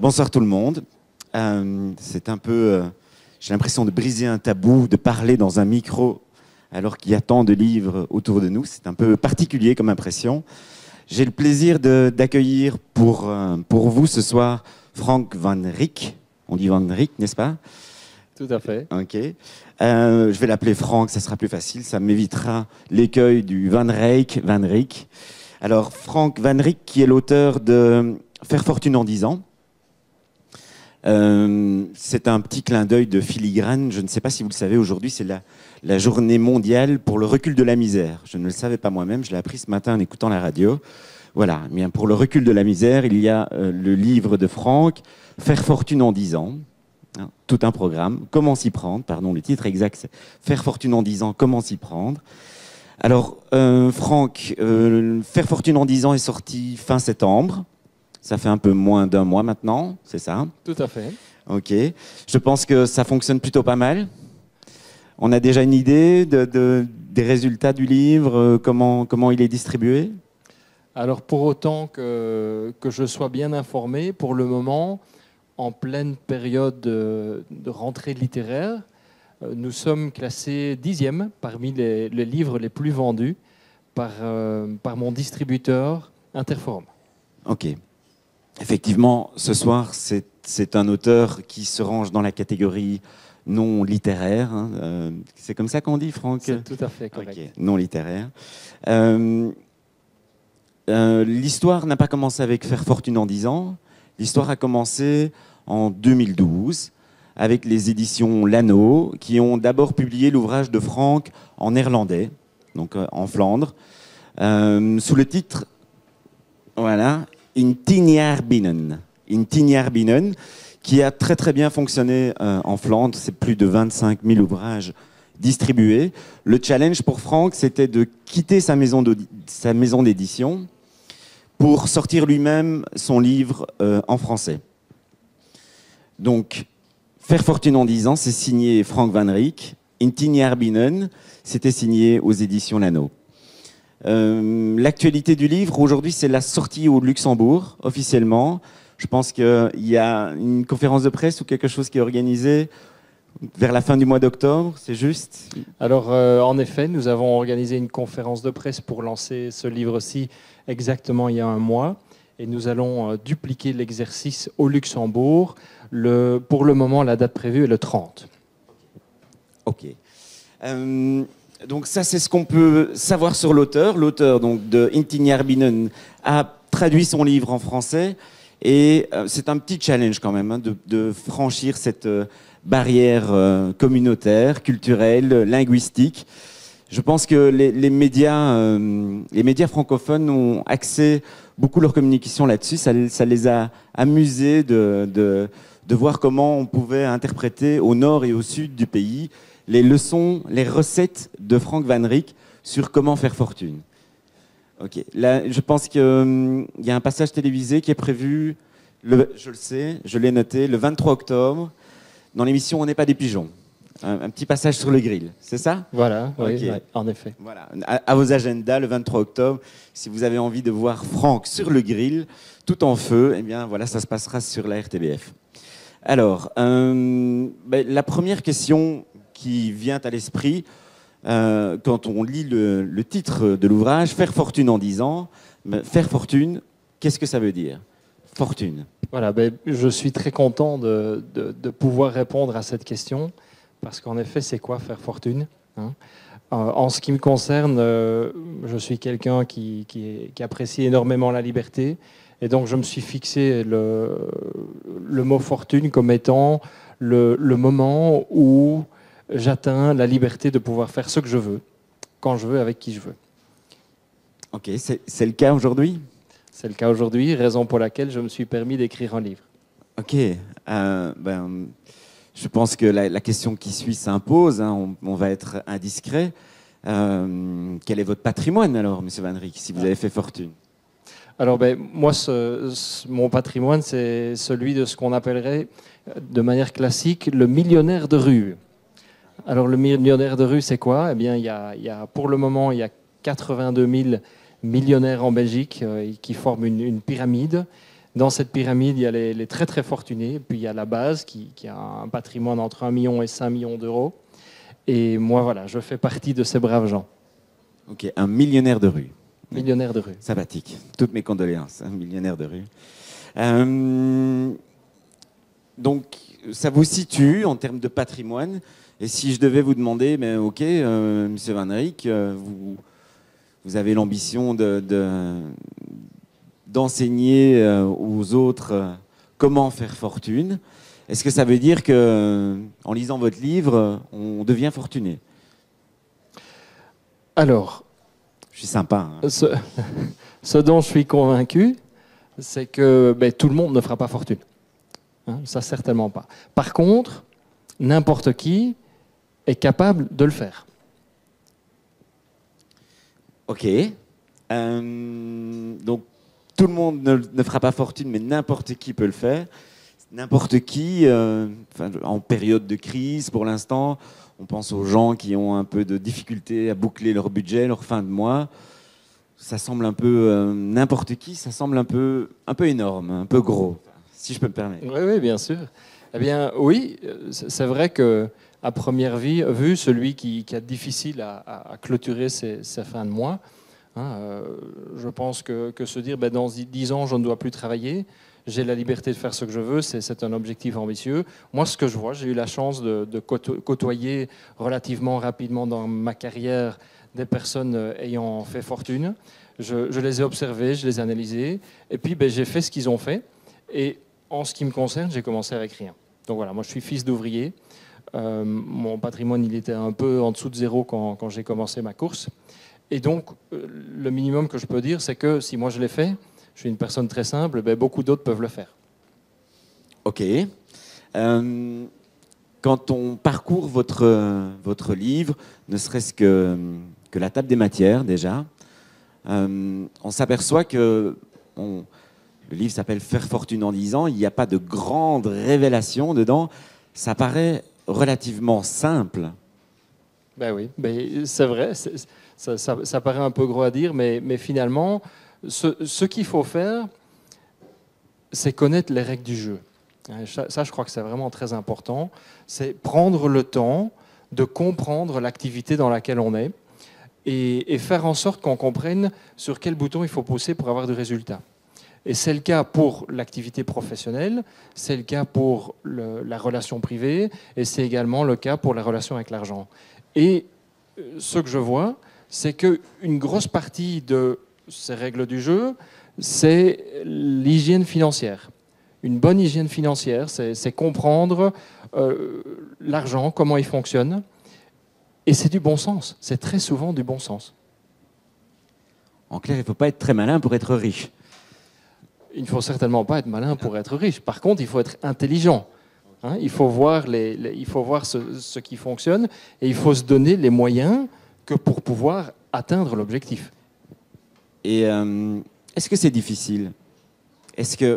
Bonsoir tout le monde. C'est un peu... j'ai l'impression de briser un tabou, de parler dans un micro alors qu'il y a tant de livres autour de nous. C'est un peu particulier comme impression. J'ai le plaisir d'accueillir pour vous ce soir Frank Van Ryck. On dit Van Ryck, n'est-ce pas? Tout à fait. Ok. Je vais l'appeler Frank, ça sera plus facile. Ça m'évitera l'écueil du Van Ryck, Van Ryck. Alors, Frank Van Ryck, qui est l'auteur de Faire fortune en 10 ans. C'est un petit clin d'œil de filigrane. Je ne sais pas si vous le savez, aujourd'hui, c'est la journée mondiale pour le recul de la misère. Je ne le savais pas moi-même, je l'ai appris ce matin en écoutant la radio. Voilà, bien, pour le recul de la misère, il y a le livre de Frank, Faire fortune en 10 ans. Hein, tout un programme. Comment s'y prendre? Pardon, le titre exact, c'est Faire fortune en 10 ans, comment s'y prendre? Alors, Frank, Faire fortune en 10 ans est sorti fin septembre. Ça fait un peu moins d'un mois maintenant, c'est ça? Tout à fait. Ok. Je pense que ça fonctionne plutôt pas mal. On a déjà une idée des résultats du livre, comment il est distribué? Alors, pour autant que je sois bien informé, pour le moment, en pleine période de rentrée littéraire, nous sommes classés 10e parmi les livres les plus vendus par mon distributeur Interforum. Ok. Effectivement, ce soir, c'est un auteur qui se range dans la catégorie non littéraire. Hein. C'est comme ça qu'on dit, Franck? C'est tout à fait correct. Okay. Non littéraire. L'histoire n'a pas commencé avec Faire fortune en 10 ans. L'histoire a commencé en 2012 avec les éditions Lano, qui ont d'abord publié l'ouvrage de Frank en néerlandais, donc en Flandre, sous le titre, voilà, In 10 jaar binnen. In 10 jaar binnen, qui a très très bien fonctionné en Flandre. C'est plus de 25 000 ouvrages distribués. Le challenge pour Frank, c'était de quitter sa maison d'édition pour sortir lui-même son livre en français. Donc, Faire fortune en 10 ans, c'est signé Frank Van Ryck. In 10 jaar binnen, c'était signé aux éditions Lano. L'actualité du livre, aujourd'hui, c'est la sortie au Luxembourg, officiellement. Je pense qu'il y a une conférence de presse ou quelque chose qui est organisé vers la fin du mois d'octobre, c'est juste? Alors, en effet, nous avons organisé une conférence de presse pour lancer ce livre-ci exactement il y a un mois. Et nous allons dupliquer l'exercice au Luxembourg. Pour le moment, la date prévue est le 30. Ok. Donc ça, c'est ce qu'on peut savoir sur l'auteur. L'auteur donc, de In 10 jaar binnen a traduit son livre en français. Et c'est un petit challenge quand même, hein, de franchir cette barrière communautaire, culturelle, linguistique. Je pense que les médias francophones ont axé beaucoup leur communication là-dessus. Ça les a amusés de voir comment on pouvait interpréter au nord et au sud du pays les leçons, les recettes de Frank Van Ryck sur comment faire fortune. Ok. Là, je pense qu'il y a un passage télévisé qui est prévu, je le sais, je l'ai noté, le 23 octobre, dans l'émission On n'est pas des pigeons. Un petit passage sur le grill, c'est ça? Voilà, okay. Oui, en effet. Voilà. À vos agendas, le 23 octobre, si vous avez envie de voir Franck sur le grill, tout en feu, eh bien voilà, ça se passera sur la RTBF. Alors, la première question qui vient à l'esprit quand on lit le titre de l'ouvrage, Faire fortune en 10 ans, faire fortune, qu'est-ce que ça veut dire? Fortune. Voilà, je suis très content de pouvoir répondre à cette question. Parce qu'en effet, c'est quoi faire fortune, hein? En ce qui me concerne, je suis quelqu'un qui apprécie énormément la liberté. Et donc, je me suis fixé le mot fortune comme étant le moment où j'atteins la liberté de pouvoir faire ce que je veux, quand je veux, avec qui je veux. Ok, c'est le cas aujourd'hui? C'est le cas aujourd'hui, raison pour laquelle je me suis permis d'écrire un livre. Ok, je pense que la question qui suit s'impose, hein, on va être indiscret. Quel est votre patrimoine alors, M. Van Ryck, si vous avez fait fortune? Alors, moi, mon patrimoine, c'est celui de ce qu'on appellerait, de manière classique, le millionnaire de rue. Alors, le millionnaire de rue, c'est quoi? Eh bien, pour le moment, il y a 82 000 millionnaires en Belgique qui forment une pyramide. Dans cette pyramide, il y a les très très fortunés, puis il y a la base qui a un patrimoine entre 1 million et 5 millions d'euros. Et moi, voilà, je fais partie de ces braves gens. Ok, un millionnaire de rue. Millionnaire de rue. Sympathique. Toutes mes condoléances, un millionnaire de rue. Donc, ça vous situe en termes de patrimoine. Et si je devais vous demander, mais ok, Monsieur Van Rijk, vous avez l'ambition d'enseigner aux autres comment faire fortune. Est-ce que ça veut dire que, en lisant votre livre, on devient fortuné? Alors, je suis sympa. Hein. Ce dont je suis convaincu, c'est que tout le monde ne fera pas fortune. Hein, ça, certainement pas. Par contre, n'importe qui est capable de le faire. Ok. Donc, tout le monde ne fera pas fortune, mais n'importe qui peut le faire. N'importe qui, en période de crise, pour l'instant, on pense aux gens qui ont un peu de difficulté à boucler leur budget, leur fin de mois. Ça semble un peu n'importe qui, ça semble un peu énorme, un peu gros, si je peux me permettre. Oui, bien sûr. Eh bien, oui, c'est vrai que à première vue, celui qui a difficile à clôturer ses fins de mois, hein, je pense que se dire dans 10 ans, je ne dois plus travailler, j'ai la liberté de faire ce que je veux, c'est un objectif ambitieux. Moi, ce que je vois, j'ai eu la chance de côtoyer relativement rapidement dans ma carrière des personnes ayant fait fortune. Je les ai observées, je les ai analysées, et puis j'ai fait ce qu'ils ont fait. Et en ce qui me concerne, j'ai commencé avec rien. Donc voilà, moi je suis fils d'ouvrier. Mon patrimoine, il était un peu en dessous de zéro quand j'ai commencé ma course. Et donc, le minimum que je peux dire, c'est que si moi je l'ai fait, je suis une personne très simple, beaucoup d'autres peuvent le faire. Ok. Quand on parcourt votre livre, ne serait-ce que la table des matières déjà, on s'aperçoit que le livre s'appelle « Faire fortune en 10 ans ». Il n'y a pas de grandes révélations dedans. Ça paraît relativement simple. Ben oui, c'est vrai. Ça paraît un peu gros à dire, mais finalement, ce qu'il faut faire, c'est connaître les règles du jeu. Ça, je crois que c'est vraiment très important. C'est prendre le temps de comprendre l'activité dans laquelle on est et faire en sorte qu'on comprenne sur quel bouton il faut pousser pour avoir du résultat. Et c'est le cas pour l'activité professionnelle, c'est le cas pour la relation privée, et c'est également le cas pour la relation avec l'argent. Et ce que je vois, c'est qu'une grosse partie de ces règles du jeu, c'est l'hygiène financière. Une bonne hygiène financière, c'est comprendre l'argent, comment il fonctionne, et c'est du bon sens. C'est très souvent du bon sens. En clair, il ne faut pas être très malin pour être riche. Il ne faut certainement pas être malin pour être riche. Par contre, il faut être intelligent. Hein, il faut voir, ce qui fonctionne et il faut se donner les moyens que pour pouvoir atteindre l'objectif. Et est-ce que c'est difficile?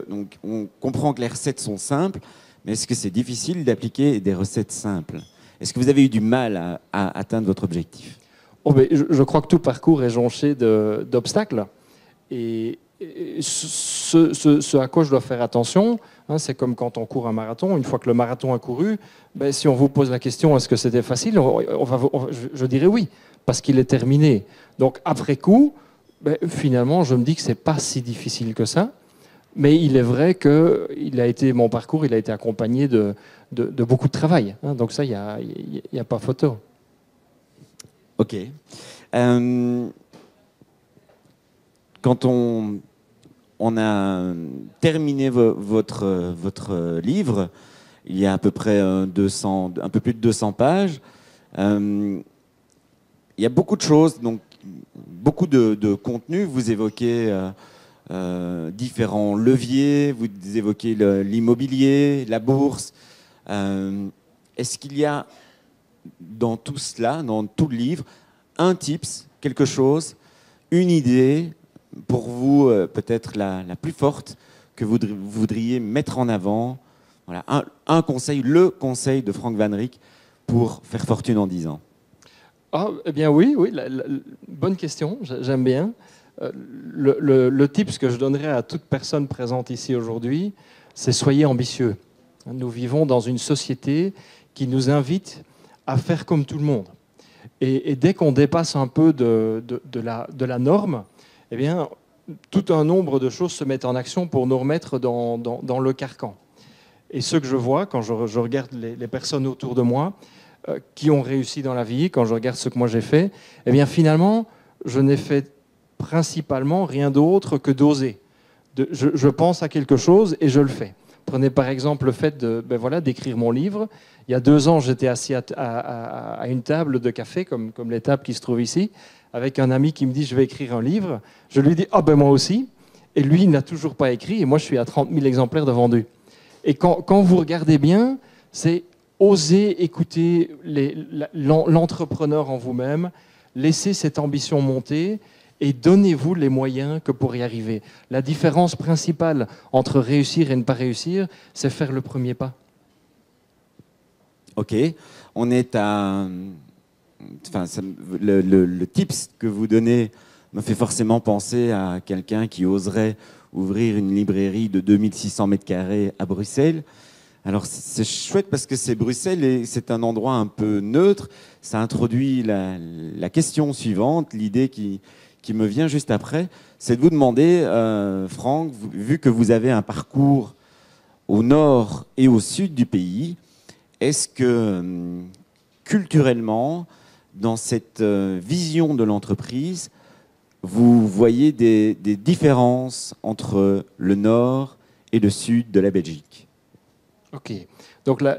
Donc, on comprend que les recettes sont simples, mais est-ce que c'est difficile d'appliquer des recettes simples? Est-ce que vous avez eu du mal à atteindre votre objectif? Je crois que tout parcours est jonché d'obstacles. Et ce à quoi je dois faire attention, hein, c'est comme quand on court un marathon. Une fois que le marathon a couru, si on vous pose la question est-ce que c'était facile, je dirais oui, parce qu'il est terminé. Donc après coup, finalement, je me dis que c'est pas si difficile que ça. Mais il est vrai que mon parcours il a été accompagné de beaucoup de travail. Hein, donc ça, il n'y a pas photo. Ok. Quand on a terminé votre livre, il y a à peu près un peu plus de 200 pages. Il y a beaucoup de choses, donc beaucoup de contenu. Vous évoquez différents leviers, vous évoquez l'immobilier, la bourse. Est-ce qu'il y a dans tout cela, dans tout le livre, un tips, quelque chose, une idée pour vous, peut-être la plus forte, que vous voudriez mettre en avant? Voilà, un conseil, le conseil de Frank Van Rijk pour faire fortune en 10 ans. Eh bien oui, bonne question, j'aime bien. Le tips que je donnerais à toute personne présente ici aujourd'hui, c'est soyez ambitieux. Nous vivons dans une société qui nous invite à faire comme tout le monde. Et dès qu'on dépasse un peu de la norme, eh bien, tout un nombre de choses se mettent en action pour nous remettre dans le carcan. Et ce que je vois quand je regarde les personnes autour de moi qui ont réussi dans la vie, quand je regarde ce que moi j'ai fait, eh bien finalement, je n'ai fait principalement rien d'autre que d'oser. Je pense à quelque chose et je le fais. Prenez par exemple le fait d'écrire mon livre. Il y a 2 ans, j'étais assis à une table de café, comme les tables qui se trouvent ici, avec un ami qui me dit « je vais écrire un livre ». Je lui dis « ah ben moi aussi ». Et lui, il n'a toujours pas écrit et moi, je suis à 30 000 exemplaires de vendus. Et quand vous regardez bien, c'est oser écouter l'entrepreneur en vous-même, laisser cette ambition monter et donnez-vous les moyens que pour y arriver. La différence principale entre réussir et ne pas réussir, c'est faire le premier pas. Ok, on est à... Enfin, le tips que vous donnez me fait forcément penser à quelqu'un qui oserait ouvrir une librairie de 2600 mètres carrés à Bruxelles. Alors, c'est chouette parce que c'est Bruxelles et c'est un endroit un peu neutre. Ça introduit la question suivante, l'idée qui me vient juste après, c'est de vous demander, Franck, vu que vous avez un parcours au nord et au sud du pays, est-ce que culturellement, dans cette vision de l'entreprise, vous voyez des différences entre le nord et le sud de la Belgique? Ok. Donc là,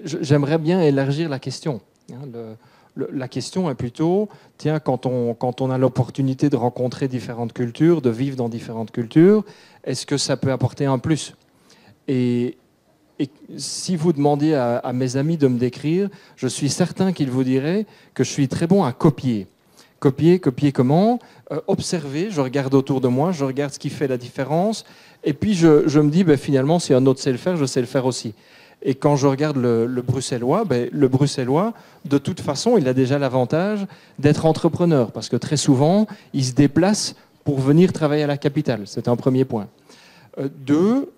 j'aimerais bien élargir la question. La question est plutôt, tiens, quand on a l'opportunité de rencontrer différentes cultures, de vivre dans différentes cultures, est-ce que ça peut apporter un plus? Et si vous demandiez à mes amis de me décrire, je suis certain qu'ils vous diraient que je suis très bon à copier. Copier comment? Observer, je regarde autour de moi, je regarde ce qui fait la différence, et puis je me dis, finalement, si un autre sait le faire, je sais le faire aussi. Et quand je regarde le Bruxellois, le Bruxellois, de toute façon, il a déjà l'avantage d'être entrepreneur, parce que très souvent, il se déplace pour venir travailler à la capitale. C'est un premier point. 2,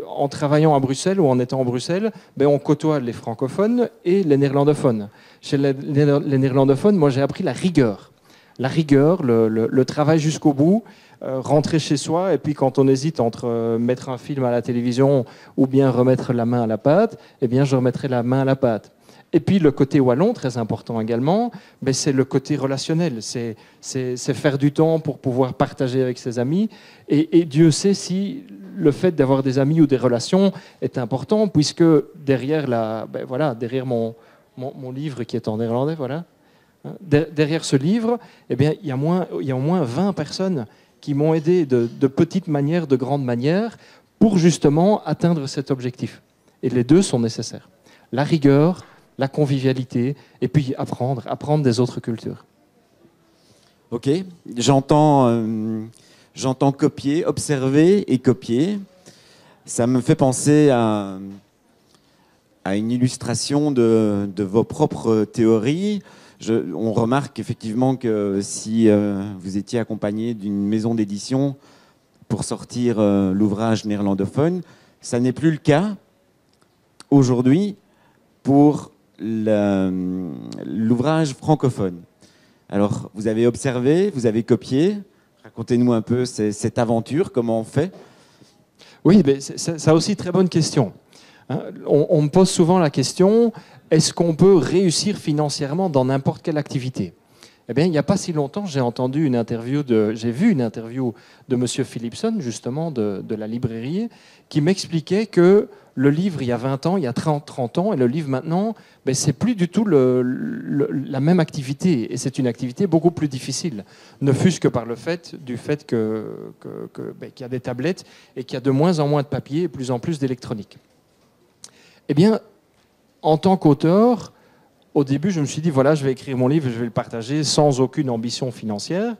en travaillant à Bruxelles ou en étant à Bruxelles, on côtoie les francophones et les néerlandophones. Chez les néerlandophones, moi j'ai appris la rigueur. La rigueur, le travail jusqu'au bout, rentrer chez soi, et puis quand on hésite entre mettre un film à la télévision ou bien remettre la main à la pâte, eh bien je remettrai la main à la pâte. Et puis le côté wallon, très important également, c'est le côté relationnel, c'est faire du temps pour pouvoir partager avec ses amis, et Dieu sait si le fait d'avoir des amis ou des relations est important, puisque derrière, derrière mon livre qui est en néerlandais, voilà, derrière ce livre, eh bien, il y a au moins 20 personnes qui m'ont aidé de petites manières, de grandes manières, pour justement atteindre cet objectif. Et les deux sont nécessaires. La rigueur, la convivialité, et puis apprendre des autres cultures. Ok, j'entends copier, observer et copier. Ça me fait penser à une illustration de vos propres théories. On remarque effectivement que si vous étiez accompagné d'une maison d'édition pour sortir l'ouvrage néerlandophone, ça n'est plus le cas aujourd'hui pour l'ouvrage francophone. Alors, vous avez observé, vous avez copié. Racontez-nous un peu cette aventure, comment on fait? Oui, ça aussi, très bonne question. On me pose souvent la question, est-ce qu'on peut réussir financièrement dans n'importe quelle activité? Eh bien, il n'y a pas si longtemps, j'ai vu une interview de M. Philipson, justement, de la librairie, qui m'expliquait que le livre, il y a 20 ans, il y a 30 ans, et le livre maintenant, c'est plus du tout la même activité. Et c'est une activité beaucoup plus difficile, ne fût-ce que par le fait qu'il y a des tablettes et qu'il y a de moins en moins de papier et plus en plus d'électronique. Eh bien, en tant qu'auteur, au début, je me suis dit, voilà, je vais écrire mon livre, je vais le partager sans aucune ambition financière.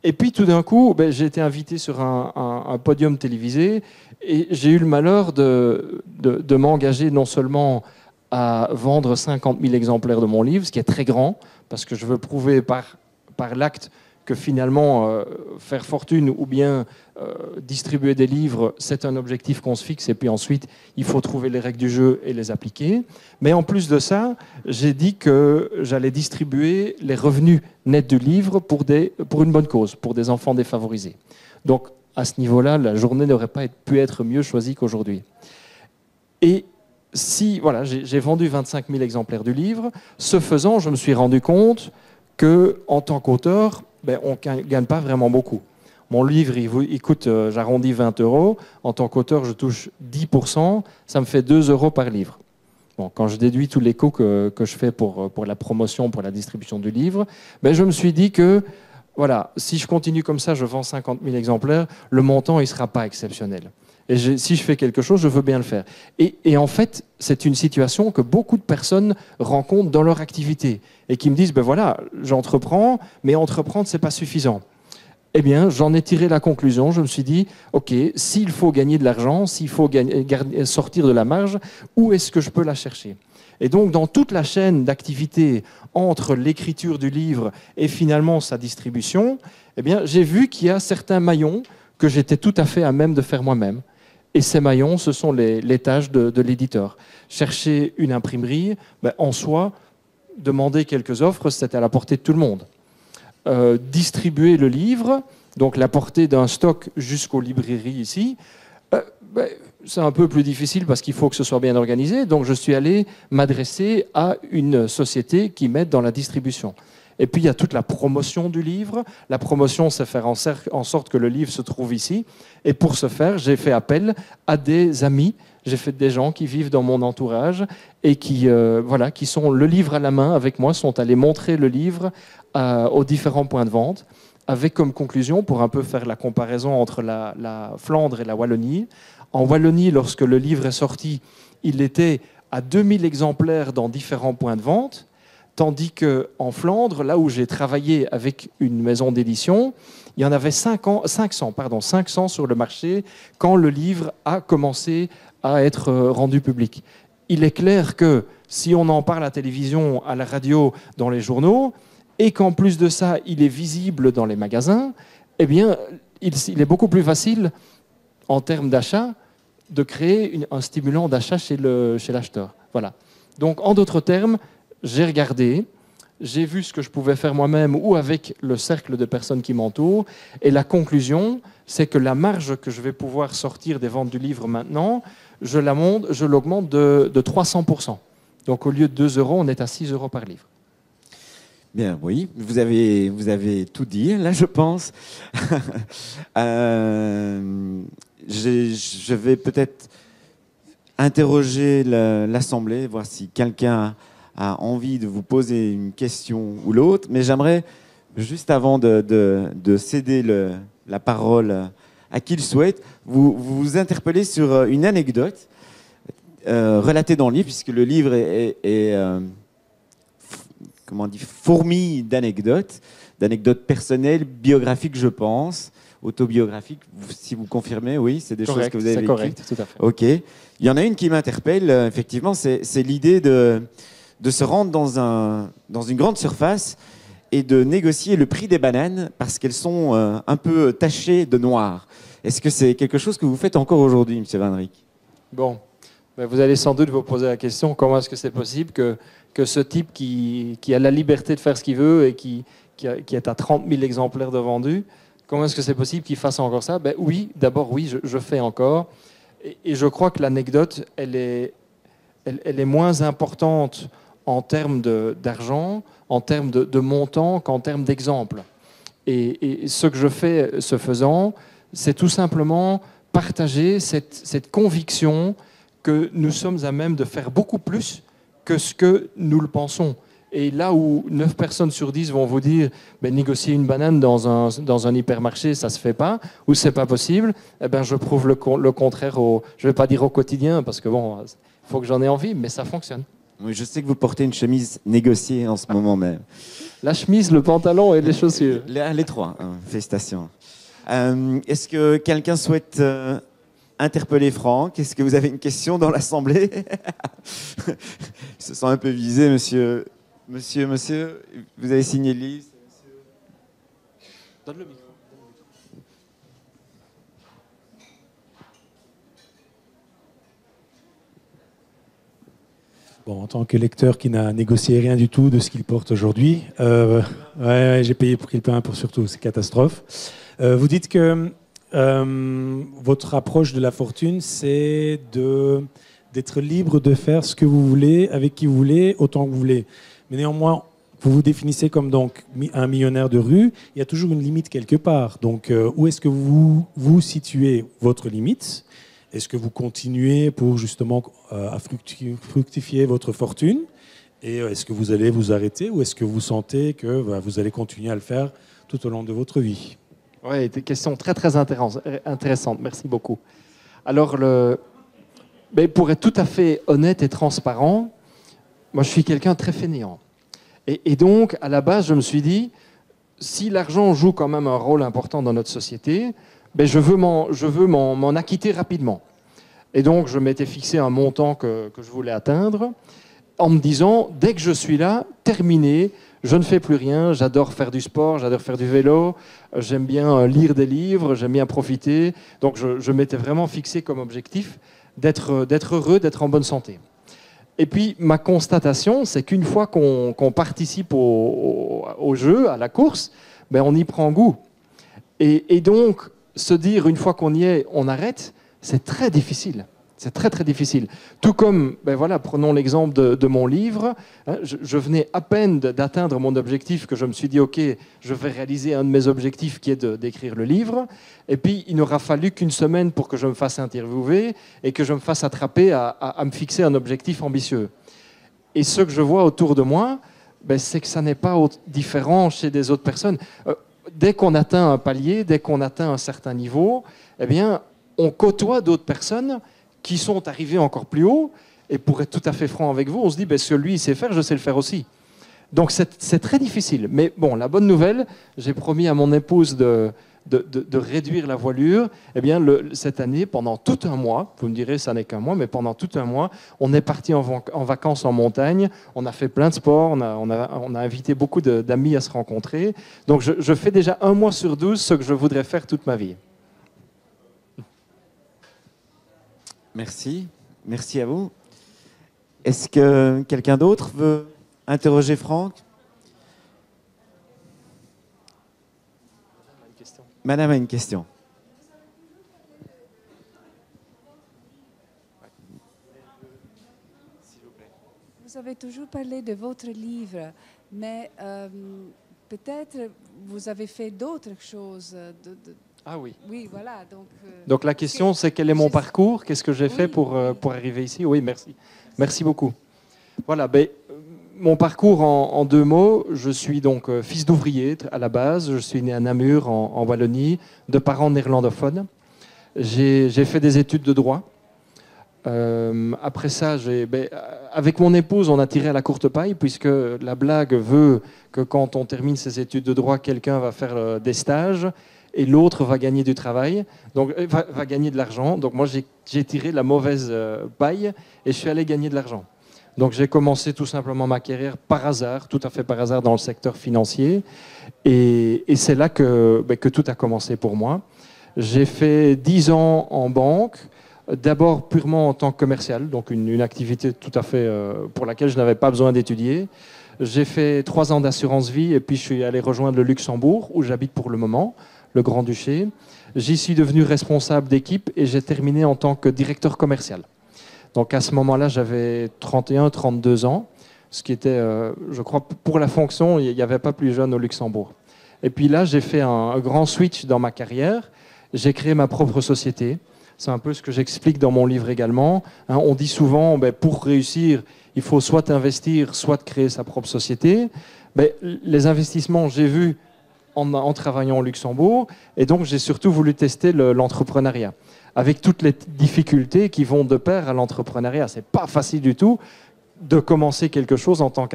Et puis, tout d'un coup, j'ai été invité sur un podium télévisé et j'ai eu le malheur de m'engager non seulement à vendre 50 000 exemplaires de mon livre, ce qui est très grand, parce que je veux prouver par l'acte que finalement, faire fortune ou bien distribuer des livres, c'est un objectif qu'on se fixe et puis ensuite, il faut trouver les règles du jeu et les appliquer. Mais en plus de ça, j'ai dit que j'allais distribuer les revenus nets du livre pour une bonne cause, pour des enfants défavorisés. Donc, à ce niveau-là, la journée n'aurait pas pu être mieux choisie qu'aujourd'hui. Et voilà, j'ai vendu 25 000 exemplaires du livre. Ce faisant, je me suis rendu compte qu'en tant qu'auteur, on ne gagne pas vraiment beaucoup. Mon livre, il coûte, j'arrondis 20 €. En tant qu'auteur, je touche 10%. Ça me fait 2 € par livre. Bon, quand je déduis tous les coûts que je fais pour la promotion, pour la distribution du livre, je me suis dit que voilà, si je continue comme ça, je vends 50 000 exemplaires, le montant il ne sera pas exceptionnel. Et si je fais quelque chose, je veux bien le faire. Et en fait, c'est une situation que beaucoup de personnes rencontrent dans leur activité et qui me disent, voilà, j'entreprends, mais entreprendre, ce n'est pas suffisant. Eh bien, j'en ai tiré la conclusion. Je me suis dit, OK, s'il faut gagner de l'argent, s'il faut sortir de la marge, où est-ce que je peux la chercher ? Et donc, dans toute la chaîne d'activité entre l'écriture du livre et finalement sa distribution, eh bien, j'ai vu qu'il y a certains maillons que j'étais tout à fait à même de faire moi-même. Et ces maillons, ce sont les tâches de l'éditeur. Chercher une imprimerie, en soi, demander quelques offres, c'était à la portée de tout le monde. Distribuer le livre, donc la portée d'un stock jusqu'aux librairies ici, c'est un peu plus difficile parce qu'il faut que ce soit bien organisé. Donc je suis allé m'adresser à une société qui m'aide dans la distribution. Et puis il y a toute la promotion du livre. La promotion, c'est faire en sorte que le livre se trouve ici. Et pour ce faire, j'ai fait appel à des amis. J'ai fait des gens qui vivent dans mon entourage et qui sont le livre à la main avec moi, sont allés montrer le livre aux différents points de vente, avec comme conclusion, pour un peu faire la comparaison entre la Flandre et la Wallonie. En Wallonie, lorsque le livre est sorti, il était à 2000 exemplaires dans différents points de vente, tandis qu'en Flandre, là où j'ai travaillé avec une maison d'édition, il y en avait 500 sur le marché quand le livre a commencé à être rendu public. Il est clair que si on en parle à la télévision, à la radio, dans les journaux, et qu'en plus de ça, il est visible dans les magasins, eh bien, il est beaucoup plus facile, en termes d'achat, de créer un stimulant d'achat chez l'acheteur. Voilà. Donc, en d'autres termes, j'ai regardé, j'ai vu ce que je pouvais faire moi-même ou avec le cercle de personnes qui m'entourent, et la conclusion, c'est que la marge que je vais pouvoir sortir des ventes du livre maintenant, je l'augmente de 300%. Donc, au lieu de 2 €, on est à 6 € par livre. Bien, oui, vous avez tout dit, là, je pense. Je vais peut-être interroger l'Assemblée, voir si quelqu'un a envie de vous poser une question ou l'autre. Mais j'aimerais, juste avant de céder la parole à qui le souhaite, vous interpeller sur une anecdote relatée dans le livre, puisque le livre est comment on dit, fourmi d'anecdotes personnelles, biographiques, je pense, autobiographiques, si vous confirmez, oui, c'est des choses que vous avez vécues. Correct, tout à fait. Ok. Il y en a une qui m'interpelle, effectivement, c'est l'idée de se rendre dans une grande surface et de négocier le prix des bananes parce qu'elles sont un peu tachées de noir. Est-ce que c'est quelque chose que vous faites encore aujourd'hui, M. Van Ryck ? Bon, vous allez sans doute vous poser la question, comment est-ce que c'est possible que ce type qui a la liberté de faire ce qu'il veut et qui est à 30 000 exemplaires de vendus, comment est-ce que c'est possible qu'il fasse encore ça ? Oui, d'abord, oui, je fais encore. Et je crois que l'anecdote, elle est moins importante en termes d'argent, en termes de montant, qu'en termes d'exemple. Et ce que je fais, ce faisant, c'est tout simplement partager cette conviction que nous sommes à même de faire beaucoup plus que ce que nous le pensons. Et là où 9 personnes sur 10 vont vous dire négocier une banane dans un hypermarché, ça ne se fait pas, ou c'est pas possible, je prouve le contraire, je ne vais pas dire au quotidien, parce que il faut que j'en ai envie, mais ça fonctionne. Oui, je sais que vous portez une chemise négociée en ce moment même. La chemise, le pantalon et les chaussures. Les trois, félicitations. Est-ce que quelqu'un souhaite interpeller Franck? Est-ce que vous avez une question dans l'Assemblée? Il se sent un peu visé, monsieur. Monsieur, vous avez signé le livre? Donne le micro. Bon, en tant que lecteur qui n'a négocié rien du tout de ce qu'il porte aujourd'hui, j'ai payé pris le pain pour surtout ces catastrophes. Vous dites que votre approche de la fortune, c'est d'être libre de faire ce que vous voulez, avec qui vous voulez, autant que vous voulez. Mais néanmoins, vous vous définissez comme donc un millionnaire de rue. Il y a toujours une limite quelque part. Donc, où est-ce que vous situez votre limite ? Est-ce que vous continuez pour justement à fructifier votre fortune? Et est-ce que vous allez vous arrêter ou est-ce que vous sentez que vous allez continuer à le faire tout au long de votre vie? Oui, des questions très très intéressantes. Merci beaucoup. Alors, mais pour être tout à fait honnête et transparent, moi je suis quelqu'un de très fainéant. Et donc, à la base, je me suis dit, si l'argent joue quand même un rôle important dans notre société, ben je veux m'en acquitter rapidement. Et donc, je m'étais fixé un montant que je voulais atteindre en me disant, dès que je suis là, terminé, je ne fais plus rien, j'adore faire du sport, j'adore faire du vélo, j'aime bien lire des livres, j'aime bien profiter. Donc, je m'étais vraiment fixé comme objectif d'être heureux, d'être en bonne santé. Et puis, ma constatation, c'est qu'une fois qu'on participe au jeu, à la course, ben, on y prend goût. Et donc, se dire une fois qu'on y est, on arrête, c'est très difficile. C'est très très difficile. Tout comme, ben voilà, prenons l'exemple de mon livre. Hein, je venais à peine d'atteindre mon objectif que je me suis dit, ok, je vais réaliser un de mes objectifs qui est d'écrire le livre. Et puis, il n'aura fallu qu'une semaine pour que je me fasse interviewer et que je me fasse attraper à me fixer un objectif ambitieux. Et ce que je vois autour de moi, ben, c'est que ça n'est pas différent chez des autres personnes. Dès qu'on atteint un palier, dès qu'on atteint un certain niveau, eh bien, on côtoie d'autres personnes qui sont arrivés encore plus haut, et pour être tout à fait franc avec vous, on se dit, ben, ce que lui il sait faire, je sais le faire aussi. Donc c'est très difficile. Mais bon, la bonne nouvelle, j'ai promis à mon épouse de réduire la voilure. Eh bien, cette année, pendant tout un mois, vous me direz, ça n'est qu'un mois, mais pendant tout un mois, on est parti en vacances en montagne, on a fait plein de sports, on a invité beaucoup d'amis à se rencontrer. Donc je fais déjà 1 mois sur 12 ce que je voudrais faire toute ma vie. Merci. Merci à vous. Est-ce que quelqu'un d'autre veut interroger Franck? Madame a une question. Vous avez toujours parlé de votre livre, mais peut-être vous avez fait d'autres choses. Ah oui. Oui, voilà. Donc la question, c'est quel est mon parcours? Qu'est-ce que j'ai fait pour arriver ici? Oui, merci. Merci beaucoup. Voilà, ben, mon parcours en 2 mots, je suis donc fils d'ouvrier à la base. Je suis né à Namur, en Wallonie, de parents néerlandophones. J'ai fait des études de droit. Après ça, avec mon épouse, on a tiré à la courte paille, puisque la blague veut que quand on termine ses études de droit, quelqu'un va faire des stages et l'autre va gagner du travail, donc va gagner de l'argent. Donc moi, j'ai tiré la mauvaise paille et je suis allé gagner de l'argent. Donc j'ai commencé tout simplement ma carrière par hasard, tout à fait par hasard, dans le secteur financier. Et c'est là que tout a commencé pour moi. J'ai fait 10 ans en banque, d'abord purement en tant que commercial, donc une activité tout à fait pour laquelle je n'avais pas besoin d'étudier. J'ai fait 3 ans d'assurance vie et puis je suis allé rejoindre le Luxembourg, où j'habite pour le moment, le Grand-Duché. J'y suis devenu responsable d'équipe et j'ai terminé en tant que directeur commercial. Donc à ce moment-là, j'avais 31, 32 ans, ce qui était, je crois, pour la fonction, il n'y avait pas plus jeune au Luxembourg. Et puis là, j'ai fait un grand switch dans ma carrière. J'ai créé ma propre société. C'est un peu ce que j'explique dans mon livre également. Hein, on dit souvent, pour réussir, il faut soit investir, soit créer sa propre société. Les investissements, j'ai vu en travaillant au Luxembourg, et donc j'ai surtout voulu tester l'entrepreneuriat, avec toutes les difficultés qui vont de pair à l'entrepreneuriat. C'est pas facile du tout de commencer quelque chose en tant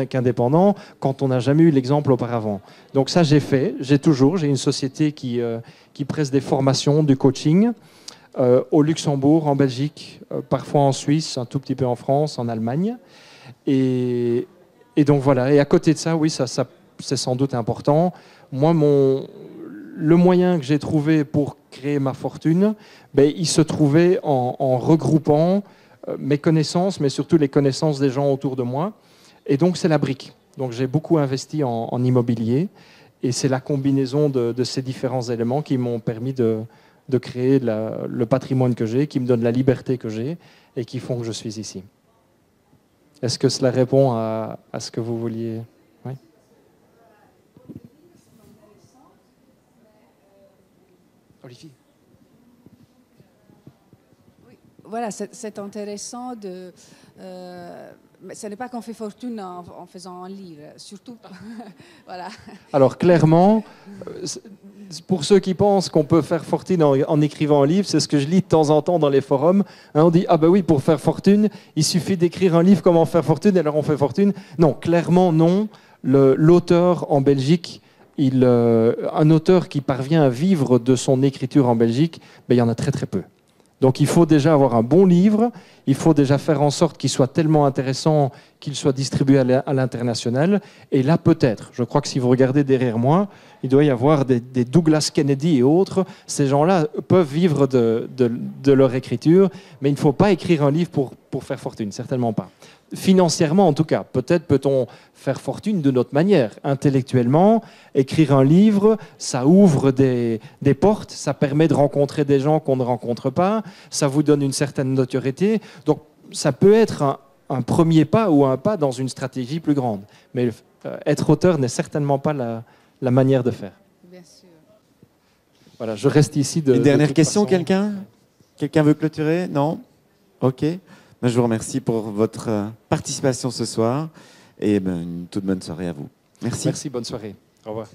qu'indépendant quand on n'a jamais eu l'exemple auparavant. Donc ça, j'ai une société qui presse des formations, du coaching, au Luxembourg, en Belgique, parfois en Suisse, un tout petit peu en France, en Allemagne. Et donc voilà, et à côté de ça, oui, ça c'est sans doute important. Moi, le moyen que j'ai trouvé pour créer ma fortune, ben, il se trouvait en regroupant mes connaissances, mais surtout les connaissances des gens autour de moi. Et donc, c'est la brique. Donc, j'ai beaucoup investi en immobilier. Et c'est la combinaison de ces différents éléments qui m'ont permis de créer le patrimoine que j'ai, qui me donne la liberté que j'ai et qui font que je suis ici. Est-ce que cela répond à ce que vous vouliez? Oui. Olivier. Oui, voilà, c'est intéressant de... mais ce n'est pas qu'on fait fortune en faisant un livre, surtout. Voilà. Alors clairement, pour ceux qui pensent qu'on peut faire fortune en écrivant un livre, c'est ce que je lis de temps en temps dans les forums. Hein, on dit « Ah ben oui, pour faire fortune, il suffit d'écrire un livre comment faire fortune, et alors on fait fortune ». Non, clairement non. L'auteur en Belgique, un auteur qui parvient à vivre de son écriture en Belgique, ben, il y en a très très peu. Donc il faut déjà avoir un bon livre, il faut déjà faire en sorte qu'il soit tellement intéressant qu'il soit distribué à l'international. Et là peut-être, je crois que si vous regardez derrière moi, il doit y avoir des Douglas Kennedy et autres. Ces gens-là peuvent vivre de leur écriture, mais il ne faut pas écrire un livre pour faire fortune, certainement pas. Financièrement en tout cas, peut-être peut-on faire fortune d'une autre manière. Intellectuellement, écrire un livre, ça ouvre des portes, ça permet de rencontrer des gens qu'on ne rencontre pas, ça vous donne une certaine notoriété. Donc ça peut être un premier pas ou un pas dans une stratégie plus grande. Mais être auteur n'est certainement pas la manière de faire. Bien sûr. Voilà, je reste ici. Une dernière question, quelqu'un? Quelqu'un veut clôturer? Non? Ok. Ben, je vous remercie pour votre participation ce soir et une toute bonne soirée à vous. Merci. Merci, bonne soirée. Au revoir.